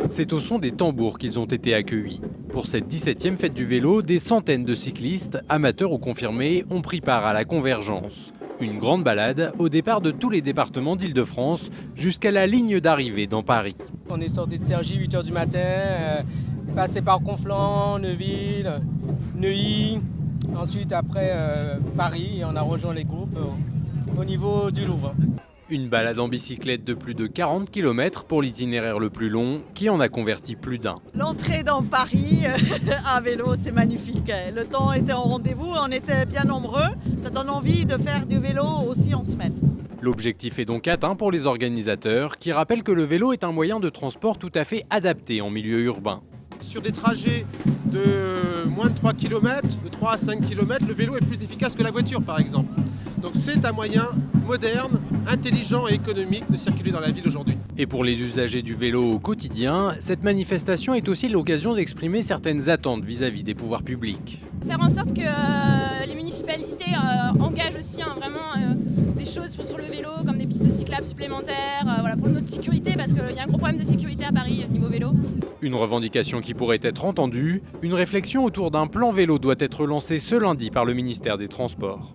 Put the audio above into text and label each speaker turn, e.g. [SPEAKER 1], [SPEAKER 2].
[SPEAKER 1] C'est au son des tambours qu'ils ont été accueillis. Pour cette 17e fête du vélo, des centaines de cyclistes, amateurs ou confirmés, ont pris part à la Convergence. Une grande balade au départ de tous les départements d'Île-de-France jusqu'à la ligne d'arrivée dans Paris.
[SPEAKER 2] On est sorti de Cergy 8 h du matin, passé par Conflans, Neuville, Neuilly, ensuite après Paris et on a rejoint les groupes au niveau du Louvre.
[SPEAKER 1] Une balade en bicyclette de plus de 40 km pour l'itinéraire le plus long qui en a converti plus d'un.
[SPEAKER 3] L'entrée dans Paris à vélo, c'est magnifique. Le temps était en rendez-vous, on était bien nombreux. Ça donne envie de faire du vélo aussi en semaine.
[SPEAKER 1] L'objectif est donc atteint pour les organisateurs qui rappellent que le vélo est un moyen de transport tout à fait adapté en milieu urbain.
[SPEAKER 4] Sur des trajets de moins de 3 km, de 3 à 5 km, le vélo est plus efficace que la voiture par exemple. Donc c'est un moyen moderne, intelligent et économique de circuler dans la ville aujourd'hui.
[SPEAKER 1] Et pour les usagers du vélo au quotidien, cette manifestation est aussi l'occasion d'exprimer certaines attentes vis-à-vis des pouvoirs publics.
[SPEAKER 5] Faire en sorte que les municipalités engagent aussi vraiment des choses sur le vélo, comme des pistes cyclables supplémentaires, pour notre sécurité, parce qu'il y a un gros problème de sécurité à Paris niveau vélo.
[SPEAKER 1] Une revendication qui pourrait être entendue, une réflexion autour d'un plan vélo doit être lancée ce lundi par le ministère des Transports.